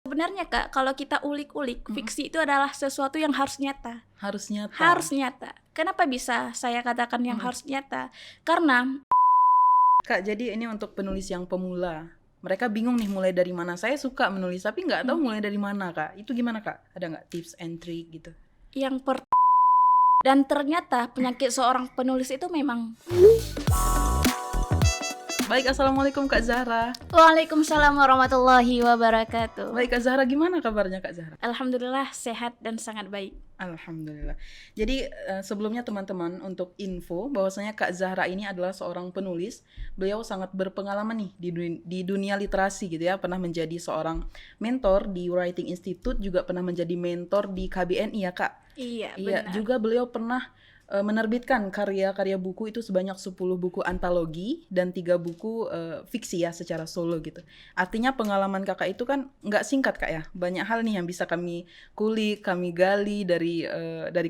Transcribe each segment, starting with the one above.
Sebenarnya Kak, kalau kita ulik-ulik, Mhm. fiksi itu adalah sesuatu yang harus nyata. Harus nyata. Harus nyata. Kenapa bisa saya katakan yang Mhm. harus nyata? Karena Kak, jadi ini untuk penulis yang pemula. Mereka bingung nih mulai dari mana. Saya suka menulis tapi nggak tahu mulai dari mana, Kak. Itu gimana, Kak? Ada nggak tips and trick gitu? yang dan ternyata penyakit seorang penulis itu memang Baik, Assalamualaikum Kak Zahra. Waalaikumsalam warahmatullahi wabarakatuh. Baik, Kak Zahra, gimana kabarnya Kak Zahra? Alhamdulillah sehat dan sangat baik. Alhamdulillah. Jadi sebelumnya teman-teman, untuk info bahwasanya Kak Zahra ini adalah seorang penulis. Beliau sangat berpengalaman nih di dunia literasi gitu ya. Pernah menjadi seorang mentor di Writing Institute, juga pernah menjadi mentor di KBNI ya Kak. Iya, Iya, benar. juga beliau pernah menerbitkan karya-karya buku itu sebanyak 10 buku antologi dan 3 buku fiksi ya secara solo gitu. Artinya pengalaman kakak itu kan nggak singkat Kak ya. Banyak hal nih yang bisa kami kulik, kami gali dari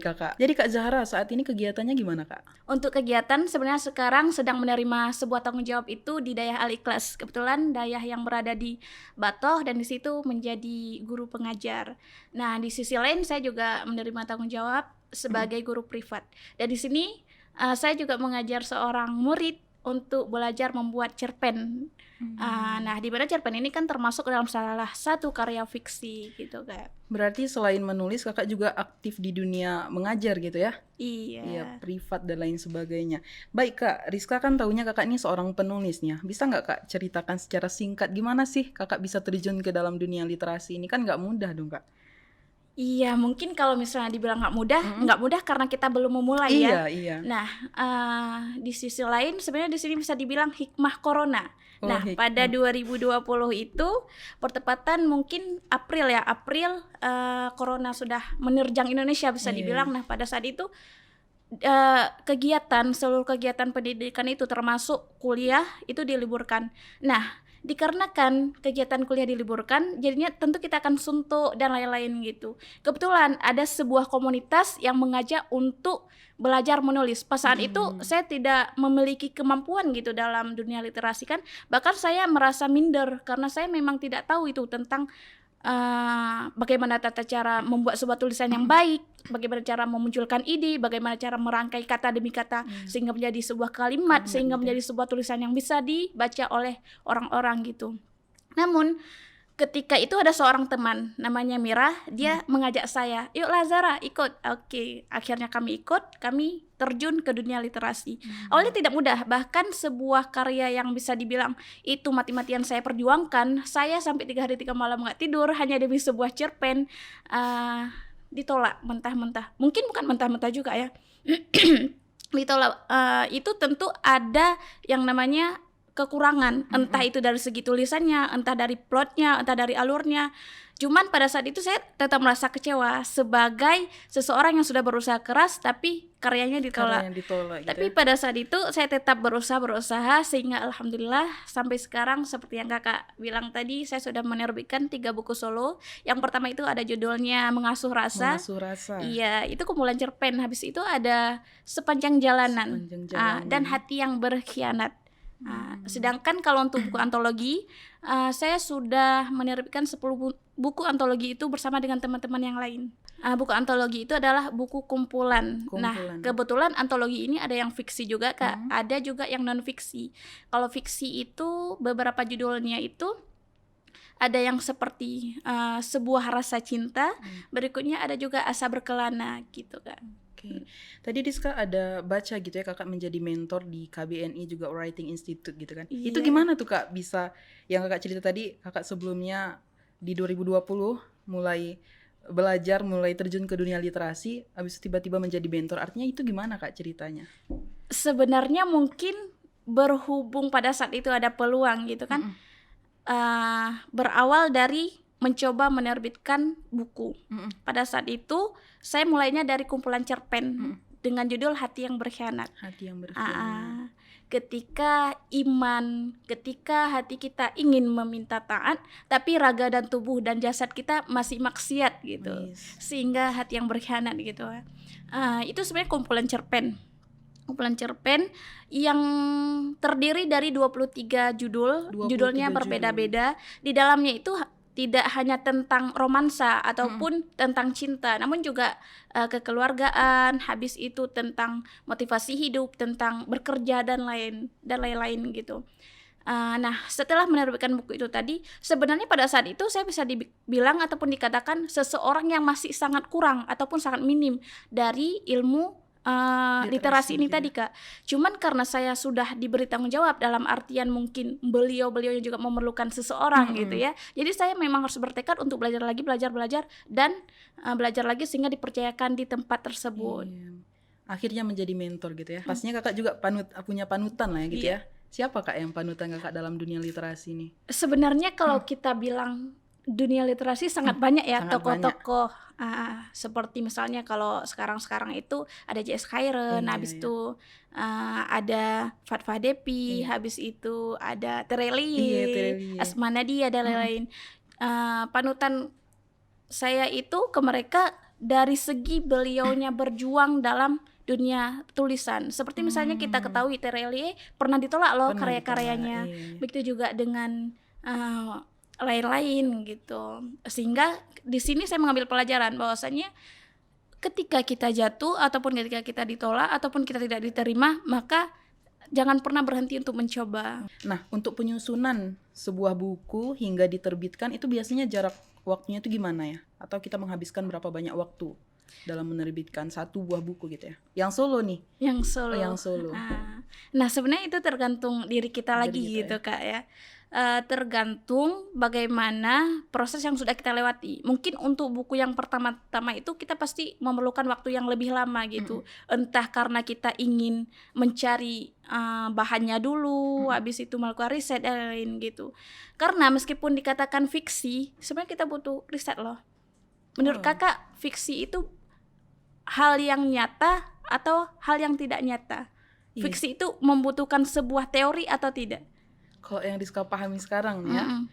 kakak. Jadi Kak Zahra saat ini kegiatannya gimana Kak? Untuk kegiatan sebenarnya sekarang sedang menerima sebuah tanggung jawab itu di Dayah Al-Ikhlas. Kebetulan Dayah yang berada di Batoh dan di situ menjadi guru pengajar. Nah, di sisi lain saya juga menerima tanggung jawab sebagai guru privat. Dan di sini saya juga mengajar seorang murid untuk belajar membuat cerpen. Nah, di mana cerpen ini kan termasuk dalam salah satu karya fiksi gitu Kak. Berarti selain menulis kakak juga aktif di dunia mengajar gitu ya? Iya. Iya, privat dan lain sebagainya. Baik Kak, Rizka kan taunya kakak ini seorang penulisnya. Bisa nggak Kak ceritakan secara singkat gimana sih kakak bisa terjun ke dalam dunia literasi ini? Kan nggak mudah dong Kak. Iya, mungkin kalau misalnya dibilang nggak mudah karena kita belum memulai ya. Iya. Nah, di sisi lain sebenarnya di sini bisa dibilang hikmah corona. Oh, Nah, pada 2020 itu bertepatan mungkin April corona sudah menerjang Indonesia bisa dibilang. Nah, pada saat itu seluruh kegiatan pendidikan itu termasuk kuliah itu diliburkan. Nah, dikarenakan kegiatan kuliah diliburkan, jadinya tentu kita akan suntuk dan lain-lain gitu. Kebetulan ada sebuah komunitas yang mengajak untuk belajar menulis. Pas saat itu saya tidak memiliki kemampuan gitu dalam dunia literasi kan. Bahkan saya merasa minder karena saya memang tidak tahu itu tentang bagaimana tata cara membuat sebuah tulisan yang baik, bagaimana cara memunculkan ide, bagaimana cara merangkai kata demi kata sehingga menjadi sebuah kalimat, sehingga menjadi sebuah tulisan yang bisa dibaca oleh orang-orang gitu. Namun ketika itu ada seorang teman namanya Mira, dia mengajak saya, yuk Zahra ikut. Oke, akhirnya kami ikut, kami terjun ke dunia literasi. Awalnya tidak mudah, bahkan sebuah karya yang bisa dibilang itu mati-matian saya perjuangkan, saya sampai 3 hari 3 malam nggak tidur hanya demi sebuah cerpen, ditolak mentah-mentah. Mungkin bukan mentah-mentah juga ya. Ditolak, itu tentu ada yang namanya kekurangan, entah itu dari segi tulisannya, entah dari plotnya, entah dari alurnya. Cuman pada saat itu saya tetap merasa kecewa sebagai seseorang yang sudah berusaha keras tapi karyanya ditolak. Gitu Tapi ya. pada saat itu saya tetap berusaha sehingga alhamdulillah sampai sekarang seperti yang kakak bilang tadi, saya sudah menerbitkan 3 buku solo. Yang pertama itu ada judulnya Mengasuh Rasa. Mengasuh Rasa. Iya, itu kumpulan cerpen. Habis itu ada Sepanjang Jalanan, dan Hati yang Berkhianat. Sedangkan kalau untuk buku antologi, saya sudah menerbitkan 10 buku antologi itu bersama dengan teman-teman yang lain. Buku antologi itu adalah buku kumpulan. Nah, kebetulan antologi ini ada yang fiksi juga Kak, ada juga yang non fiksi. Kalau fiksi itu beberapa judulnya itu ada yang seperti Sebuah Rasa Cinta, berikutnya ada juga Asa Berkelana gitu Kak. Oke. Tadi Rizka ada baca gitu ya kakak menjadi mentor di KBNI juga Writing Institute gitu kan. Iya. Itu gimana tuh Kak bisa yang kakak cerita tadi kakak sebelumnya di 2020 mulai belajar, mulai terjun ke dunia literasi, habis itu tiba-tiba menjadi mentor. Artinya itu gimana Kak ceritanya? Sebenarnya mungkin berhubung pada saat itu ada peluang gitu kan. Berawal dari mencoba menerbitkan buku. Pada saat itu saya mulainya dari kumpulan cerpen dengan judul Hati yang Berkhianat. Hati yang Berkhianat. Ketika hati kita ingin meminta taat, tapi raga dan tubuh dan jasad kita masih maksiat gitu, sehingga hati yang berkhianat gitu. Itu sebenarnya kumpulan cerpen yang terdiri dari 23 judulnya berbeda-beda. Di dalamnya itu tidak hanya tentang romansa ataupun tentang cinta, namun juga kekeluargaan, habis itu tentang motivasi hidup, tentang bekerja dan lain-lain gitu. Nah, setelah menerbitkan buku itu tadi, sebenarnya pada saat itu saya bisa dibilang ataupun dikatakan seseorang yang masih sangat kurang ataupun sangat minim dari ilmu literasi ini gitu ya. tadi, Kak. Cuman karena saya sudah diberi tanggung jawab dalam artian mungkin beliau-beliaunya juga memerlukan seseorang gitu ya. Jadi saya memang harus bertekad untuk belajar lagi, belajar dan belajar lagi sehingga dipercayakan di tempat tersebut. Iya. Akhirnya menjadi mentor gitu ya. Pastinya kakak juga punya panutan lah ya gitu ya. Siapa kak yang panutan kakak dalam dunia literasi nih? Sebenarnya kalau kita bilang dunia literasi sangat banyak ya sangat tokoh-tokoh, seperti misalnya kalau sekarang itu ada J.S. Khairen, habis itu ada Fatfa Depi, habis itu ada Terelie, Asma Nadia dan lain-lain. Panutan saya itu ke mereka dari segi beliaunya berjuang dalam dunia tulisan. Seperti misalnya kita ketahui Terelie pernah ditolak loh karya-karyanya. Begitu juga dengan lain-lain gitu. Sehingga di sini saya mengambil pelajaran bahwasanya ketika kita jatuh ataupun ketika kita ditolak ataupun kita tidak diterima, maka jangan pernah berhenti untuk mencoba. Nah, untuk penyusunan sebuah buku hingga diterbitkan itu biasanya jarak waktunya itu gimana ya? Atau kita menghabiskan berapa banyak waktu dalam menerbitkan satu buah buku gitu ya? Yang solo nih. Yang solo. Nah, sebenarnya itu tergantung diri kita lagi gitu ya, Kak ya. Tergantung bagaimana proses yang sudah kita lewati. Mungkin untuk buku yang pertama-tama itu kita pasti memerlukan waktu yang lebih lama gitu. Entah karena kita ingin mencari bahannya dulu, habis itu melakukan riset dan lain gitu. Karena meskipun dikatakan fiksi, sebenarnya kita butuh riset loh. Menurut kakak, fiksi itu hal yang nyata atau hal yang tidak nyata? Fiksi itu membutuhkan sebuah teori atau tidak? Kalau yang Rizka pahami sekarang ya,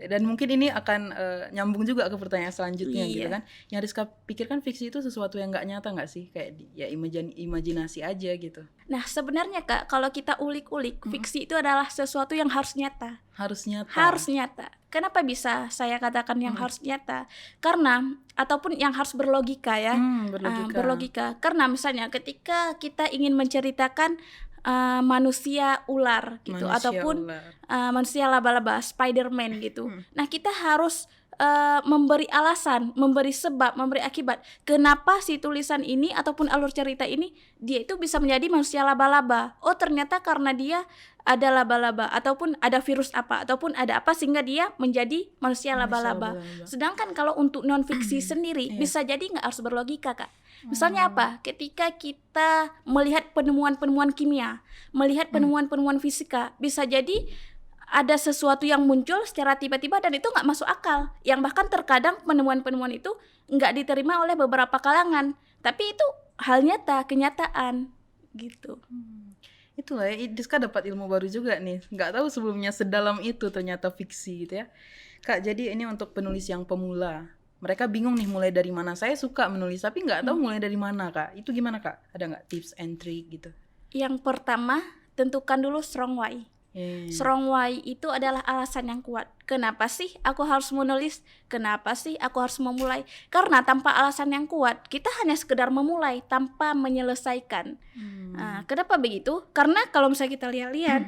dan mungkin ini akan nyambung juga ke pertanyaan selanjutnya gitu kan. Yang Rizka pikirkan fiksi itu sesuatu yang nggak nyata nggak sih? Kayak ya imajinasi aja gitu. Nah sebenarnya Kak, kalau kita ulik-ulik, fiksi itu adalah sesuatu yang harus nyata. Harus nyata. Harus nyata. Kenapa bisa saya katakan yang harus nyata? Karena ataupun yang harus berlogika ya. Berlogika. Karena misalnya ketika kita ingin menceritakan manusia ular gitu, ataupun manusia laba-laba, Spider-Man gitu. Nah kita harus memberi alasan, memberi sebab, memberi akibat kenapa si tulisan ini ataupun alur cerita ini dia itu bisa menjadi manusia laba-laba. Oh ternyata karena dia ada laba-laba ataupun ada virus apa ataupun ada apa sehingga dia menjadi manusia laba-laba. Sedangkan kalau untuk non fiksi sendiri bisa jadi nggak harus berlogika, Kak. Misalnya apa? Ketika kita melihat penemuan-penemuan kimia, melihat penemuan-penemuan fisika, bisa jadi ada sesuatu yang muncul secara tiba-tiba dan itu nggak masuk akal. Yang bahkan terkadang penemuan-penemuan itu nggak diterima oleh beberapa kalangan. Tapi itu hal nyata, kenyataan gitu. Itulah ya, Rizka dapat ilmu baru juga nih. Nggak tahu sebelumnya sedalam itu ternyata fiksi gitu ya. Kak, jadi ini untuk penulis yang pemula. Mereka bingung nih mulai dari mana. Saya suka menulis tapi nggak tahu mulai dari mana, Kak. Itu gimana, Kak? Ada nggak tips and trick gitu? Yang pertama, tentukan dulu strong why. Strong why itu adalah alasan yang kuat. Kenapa sih aku harus menulis? Kenapa sih aku harus memulai? Karena tanpa alasan yang kuat, kita hanya sekedar memulai tanpa menyelesaikan. Kenapa begitu? Karena kalau misalnya kita lihat-lihat,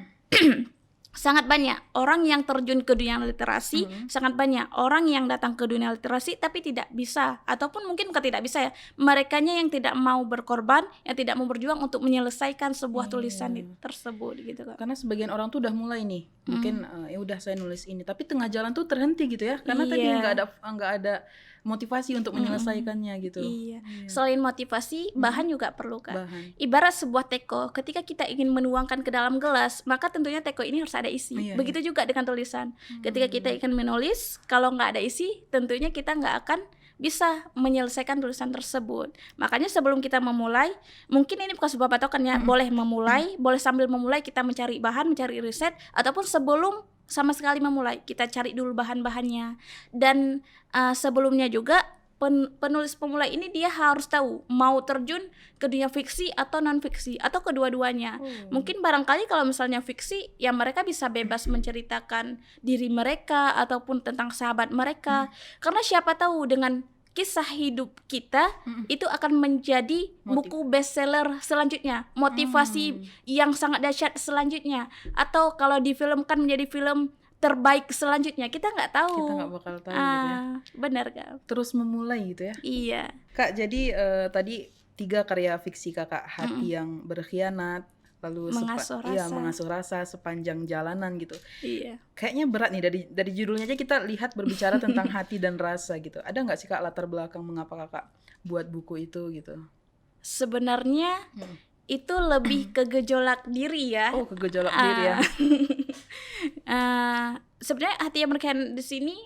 sangat banyak orang yang terjun ke dunia literasi, sangat banyak orang yang datang ke dunia literasi tapi tidak bisa, ataupun mungkin bukan tidak bisa ya, merekanya yang tidak mau berkorban, yang tidak mau berjuang untuk menyelesaikan sebuah tulisan tersebut gitu, Kak. Karena sebagian orang tuh udah mulai nih, mungkin ya udah saya nulis ini, tapi tengah jalan tuh terhenti gitu ya, karena tadi nggak ada motivasi untuk menyelesaikannya gitu. Selain motivasi, bahan juga perlu, Kak. Ibarat sebuah teko, ketika kita ingin menuangkan ke dalam gelas, maka tentunya teko ini harus ada isi. Begitu juga dengan tulisan. Ketika kita ingin menulis, kalau nggak ada isi, tentunya kita nggak akan bisa menyelesaikan tulisan tersebut. Makanya sebelum kita memulai, mungkin ini bukan sebuah patokan ya, boleh memulai, boleh sambil memulai kita mencari bahan, mencari riset, ataupun sebelum sama sekali memulai, kita cari dulu bahan-bahannya. Dan sebelumnya juga penulis pemula ini dia harus tahu mau terjun ke dunia fiksi atau non fiksi atau kedua-duanya. Mungkin barangkali kalau misalnya fiksi ya mereka bisa bebas menceritakan diri mereka ataupun tentang sahabat mereka. Karena siapa tahu dengan kisah hidup kita itu akan menjadi buku bestseller selanjutnya, motivasi yang sangat dahsyat selanjutnya, atau kalau difilmkan menjadi film terbaik selanjutnya, kita nggak tahu. Kita nggak bakal tahu gitu ya. Benar Kak? Terus memulai gitu ya. Iya. Kak, jadi tadi 3 karya fiksi Kakak, Hati yang Berkhianat, lalu Mengasuh Rasa, Sepanjang Jalanan gitu. Iya. Kayaknya berat nih dari judulnya aja kita lihat berbicara tentang hati dan rasa gitu. Ada nggak sih Kak latar belakang mengapa Kakak buat buku itu gitu? Sebenarnya itu lebih ke gejolak diri ya. Oh, ke gejolak diri ya. Sebenarnya Hati yang Berkhianat di sini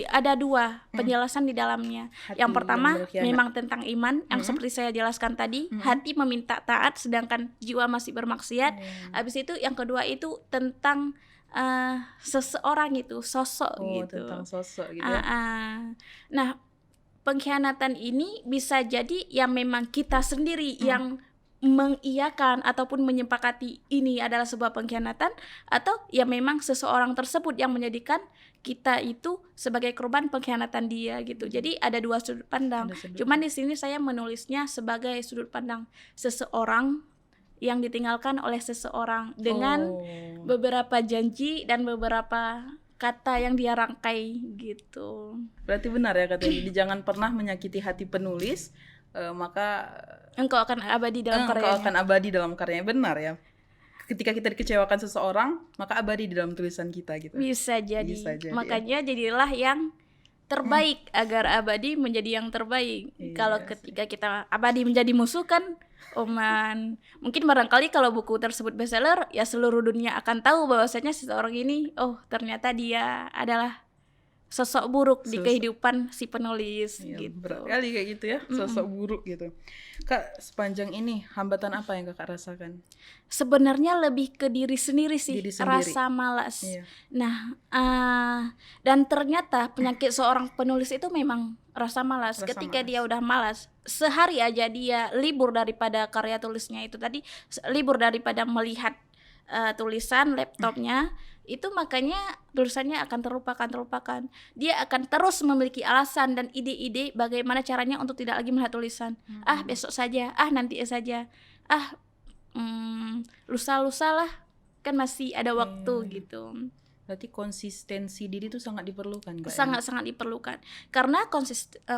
ada 2 penjelasan di dalamnya. Yang pertama memang tentang iman yang seperti saya jelaskan tadi, hati meminta taat sedangkan jiwa masih bermaksiat. Habis itu yang kedua itu tentang seseorang itu, sosok gitu. Tentang sosok gitu ya. Nah, pengkhianatan ini bisa jadi yang memang kita sendiri yang mengiyakan ataupun menyepakati ini adalah sebuah pengkhianatan, atau ya memang seseorang tersebut yang menjadikan kita itu sebagai korban pengkhianatan dia gitu. Jadi ada 2 sudut pandang. Cuman di sini saya menulisnya sebagai sudut pandang seseorang yang ditinggalkan oleh seseorang dengan beberapa janji dan beberapa kata yang dia rangkai gitu. Berarti benar ya katanya, jadi jangan pernah menyakiti hati penulis, maka engkau akan abadi dalam karyanya. Engkau akan abadi dalam karyanya, benar ya. Ketika kita dikecewakan seseorang, maka abadi di dalam tulisan kita gitu. Bisa jadi. Makanya jadilah yang terbaik agar abadi menjadi yang terbaik. Kalau ketika kita abadi menjadi musuh kan, mungkin barangkali kalau buku tersebut bestseller, ya seluruh dunia akan tahu bahwasanya seseorang ini, ternyata dia adalah sosok buruk di kehidupan si penulis gitu. Berat kali kayak gitu ya, sosok buruk gitu. Kak, sepanjang ini hambatan apa yang Kakak rasakan? Sebenarnya lebih ke diri sendiri sih, rasa malas. Nah, dan ternyata penyakit seorang penulis itu memang rasa malas. Ketika dia udah malas, sehari aja dia libur daripada karya tulisnya itu tadi, libur daripada melihat tulisan laptopnya, itu makanya tulisannya akan terlupakan. Dia akan terus memiliki alasan dan ide-ide bagaimana caranya untuk tidak lagi melihat tulisan. Besok saja, nanti saja, lusa-lusa lah, kan masih ada waktu gitu. Berarti konsistensi diri itu sangat diperlukan, sangat diperlukan. Karena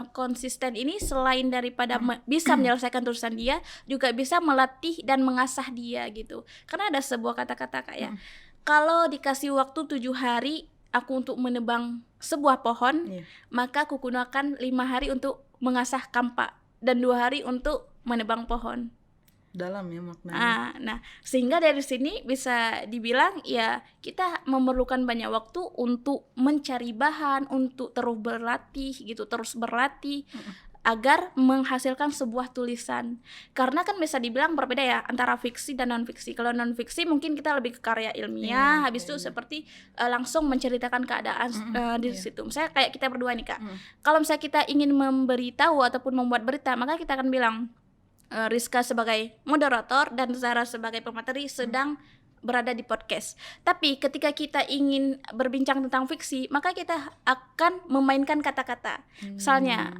konsisten ini selain daripada bisa menyelesaikan tulisan dia, juga bisa melatih dan mengasah dia gitu. Karena ada sebuah kata-kata Kak ya, kalau dikasih waktu 7 hari aku untuk menebang sebuah pohon, maka aku gunakan 5 hari untuk mengasah kampak dan 2 hari untuk menebang pohon. Dalam ya maknanya. Nah, sehingga dari sini bisa dibilang ya kita memerlukan banyak waktu untuk mencari bahan, untuk terus berlatih agar menghasilkan sebuah tulisan. Karena kan bisa dibilang berbeda ya antara fiksi dan non fiksi. Kalau non fiksi mungkin kita lebih ke karya ilmiah, habis itu seperti langsung menceritakan keadaan di situ. Misalnya kayak kita berdua nih Kak. Kalau misalnya kita ingin memberitahu ataupun membuat berita, maka kita akan bilang Rizka sebagai moderator dan Zara sebagai pemateri sedang berada di podcast. Tapi ketika kita ingin berbincang tentang fiksi, maka kita akan memainkan kata-kata. Misalnya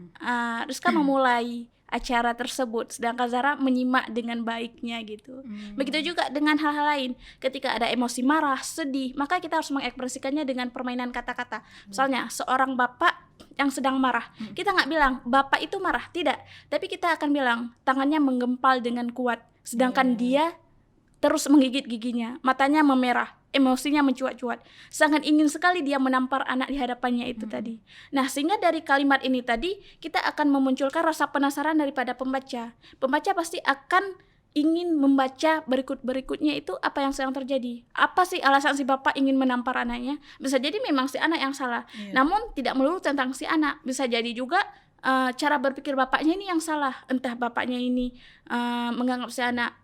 Rizka memulai acara tersebut, sedangkan Zara menyimak dengan baiknya gitu. Begitu juga dengan hal-hal lain. Ketika ada emosi marah, sedih, maka kita harus mengekspresikannya dengan permainan kata-kata. Misalnya seorang bapak yang sedang marah, kita nggak bilang bapak itu marah, tidak. Tapi kita akan bilang tangannya menggempal dengan kuat, sedangkan dia terus menggigit giginya, matanya memerah, emosinya mencuat-cuat. Sangat ingin sekali dia menampar anak di hadapannya itu tadi. Nah, sehingga dari kalimat ini tadi kita akan memunculkan rasa penasaran daripada pembaca. Pembaca pasti akan ingin membaca berikutnya itu apa yang sedang terjadi. Apa sih alasan si bapak ingin menampar anaknya? Bisa jadi memang si anak yang salah. Namun tidak melulu tentang si anak. Bisa jadi juga cara berpikir bapaknya ini yang salah. Entah bapaknya ini menganggap si anak,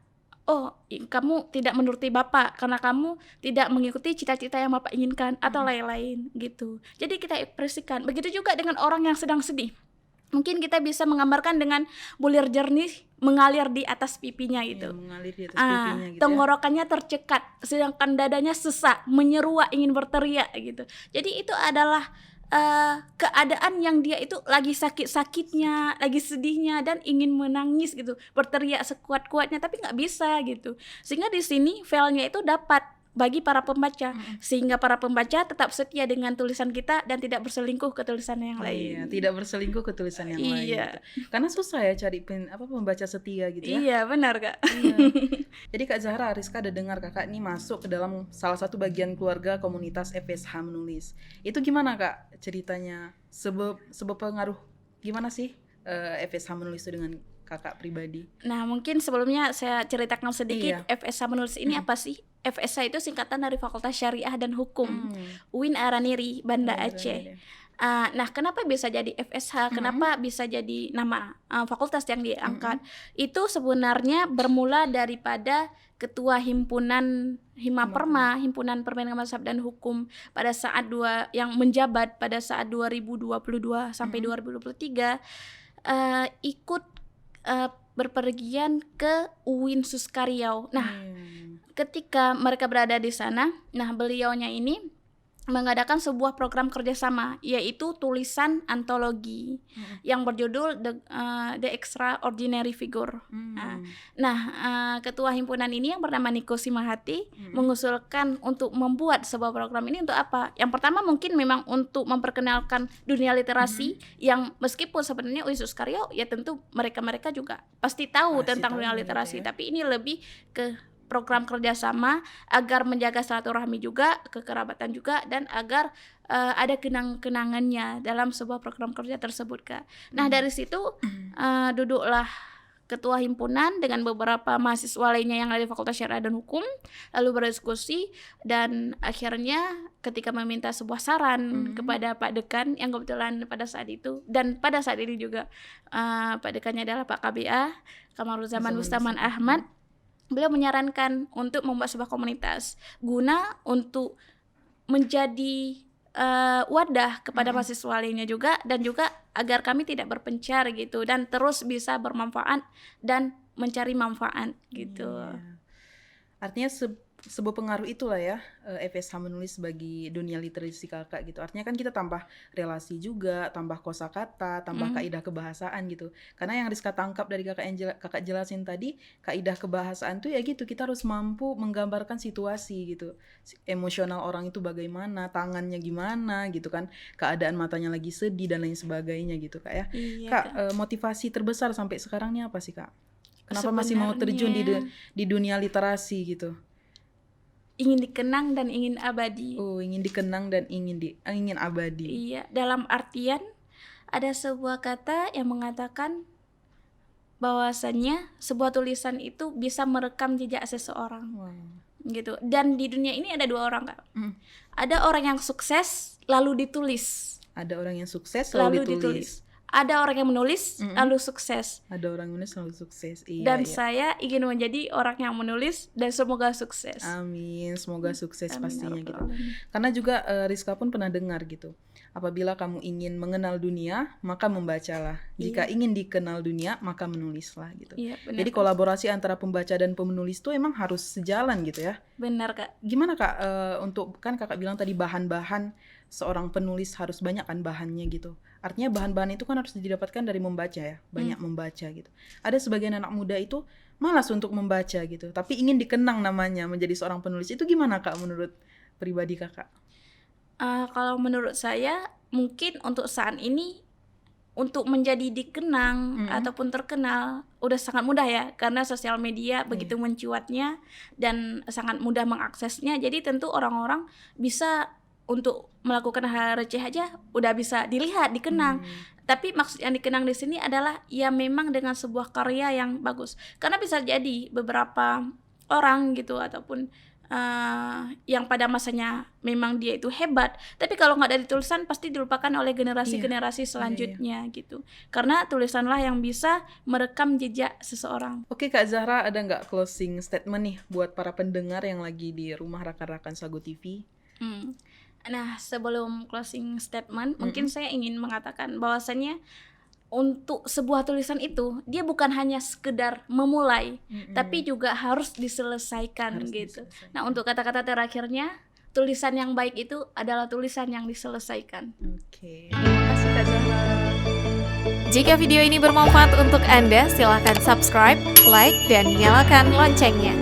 kamu tidak menuruti bapak karena kamu tidak mengikuti cita-cita yang bapak inginkan, atau lain-lain gitu. Jadi kita ekspresikan. Begitu juga dengan orang yang sedang sedih. Mungkin kita bisa menggambarkan dengan bulir jernih mengalir di atas pipinya Iya, gitu. mengalir di atas pipinya gitu ya. Tenggorokannya tercekat, sedangkan dadanya sesak, menyeruak ingin berteriak gitu. Jadi itu adalah keadaan yang dia itu lagi sakit-sakitnya, lagi sedihnya dan ingin menangis gitu, berteriak sekuat-kuatnya tapi nggak bisa gitu. Sehingga di sini filenya itu dapat bagi para pembaca, sehingga para pembaca tetap setia dengan tulisan kita dan tidak berselingkuh ke tulisan yang Iya, lain. tidak berselingkuh ke tulisan yang lain Iya. gitu. Karena susah ya cari pembaca setia gitu ya. Iya, benar, Kak. Iya. Jadi Kak Zahra, Rizka ada dengar kakak ini masuk ke dalam salah satu bagian keluarga komunitas FSH menulis. Itu gimana Kak ceritanya? Sebab pengaruh gimana sih FSH menulis itu dengan kakak pribadi? Nah, mungkin sebelumnya saya ceritakan sedikit Iya. FSH menulis ini apa sih? FSH itu singkatan dari Fakultas Syariah dan Hukum UIN Araniri, Banda Aceh. Nah, kenapa bisa jadi FSH? Kenapa bisa jadi nama fakultas yang diangkat? Itu sebenarnya bermula daripada ketua himpunan Himaperma, Himpunan Permendagang Mazhab dan Hukum pada saat yang menjabat pada saat 2022 sampai 2023 ikut berpergian ke UIN Suskaryau. Nah, ketika mereka berada di sana, nah beliaunya ini mengadakan sebuah program kerjasama, yaitu tulisan antologi yang berjudul The Extraordinary Figure. Ketua himpunan ini yang bernama Niko Simahati mengusulkan untuk membuat sebuah program ini untuk apa? Yang pertama mungkin memang untuk memperkenalkan dunia literasi yang meskipun sebenarnya UIN Suskaryau ya tentu mereka juga pasti tahu tentang dunia literasi, tapi ini lebih ke program kerjasama agar menjaga silaturahmi juga, kekerabatan juga, dan agar ada kenang-kenangannya dalam sebuah program kerja tersebut, Kak. Nah, dari situ duduklah ketua himpunan dengan beberapa mahasiswa lainnya yang ada di Fakultas Syariah dan Hukum, lalu berdiskusi dan akhirnya ketika meminta sebuah saran kepada Pak Dekan yang kebetulan pada saat itu dan pada saat ini juga Pak Dekannya adalah Pak KBA, Kamaruzzaman Bustaman Ahmad. Beliau menyarankan untuk membuat sebuah komunitas guna untuk menjadi wadah kepada mahasiswa lainnya juga dan juga agar kami tidak berpencar gitu dan terus bisa bermanfaat dan mencari manfaat gitu. Artinya sebuah pengaruh itulah ya FSH menulis bagi dunia literasi kakak gitu. Artinya kan kita tambah relasi juga, tambah kosakata, tambah kaidah kebahasaan gitu. Karena yang Rizka tangkap dari kakak jelasin tadi, kaidah kebahasaan tuh ya gitu, kita harus mampu menggambarkan situasi gitu. Emosional orang itu bagaimana, tangannya gimana gitu kan, keadaan matanya lagi sedih dan lain sebagainya gitu Kak ya. Iya, Kak, motivasi terbesar sampai sekarang ini apa sih Kak? Kenapa masih mau terjun di dunia literasi gitu? Ingin dikenang dan ingin abadi. Oh, ingin dikenang dan ingin abadi. Iya, dalam artian ada sebuah kata yang mengatakan bahwasannya sebuah tulisan itu bisa merekam jejak seseorang. Gitu. Dan di dunia ini ada dua orang, Kak. Ada orang yang sukses lalu ditulis. Ada orang yang sukses lalu ditulis. Ada orang yang menulis lalu sukses. Ada orang yang menulis lalu sukses. Iya, dan saya ingin menjadi orang yang menulis dan semoga sukses. Amin, semoga sukses pastinya gitu. Amin. Karena juga Rizka pun pernah dengar gitu. Apabila kamu ingin mengenal dunia, maka membacalah. Jika ingin dikenal dunia, maka menulislah gitu. Iya, benar. Jadi kolaborasi antara pembaca dan penulis itu emang harus sejalan gitu ya. Benar, Kak. Gimana Kak untuk kan Kakak bilang tadi bahan-bahan seorang penulis harus banyak kan bahannya gitu. Artinya bahan-bahan itu kan harus didapatkan dari membaca ya, banyak membaca gitu. Ada sebagian anak muda itu malas untuk membaca gitu, tapi ingin dikenang namanya menjadi seorang penulis. Itu gimana Kak menurut pribadi Kakak? Kalau menurut saya mungkin untuk saat ini untuk menjadi dikenang ataupun terkenal udah sangat mudah ya, karena sosial media begitu mencuatnya dan sangat mudah mengaksesnya. Jadi tentu orang-orang bisa untuk melakukan hal receh aja udah bisa dilihat, dikenang. Tapi maksud yang dikenang di sini adalah ya memang dengan sebuah karya yang bagus. Karena bisa jadi beberapa orang gitu ataupun yang pada masanya memang dia itu hebat, tapi kalau nggak dari tulisan pasti dilupakan oleh generasi-generasi selanjutnya gitu. Karena tulisanlah yang bisa merekam jejak seseorang. Oke Kak Zahra, ada nggak closing statement nih buat para pendengar yang lagi di rumah rakan-rakan Sago TV? Nah, sebelum closing statement, mungkin saya ingin mengatakan bahwasannya untuk sebuah tulisan itu dia bukan hanya sekedar memulai, Mm-mm. tapi juga harus diselesaikan Harus gitu. diselesaikan. Nah, untuk kata-kata terakhirnya, tulisan yang baik itu adalah tulisan yang diselesaikan. Oke. Terima kasih Kak Zahra. Jika video ini bermanfaat untuk Anda, silakan subscribe, like, dan nyalakan loncengnya.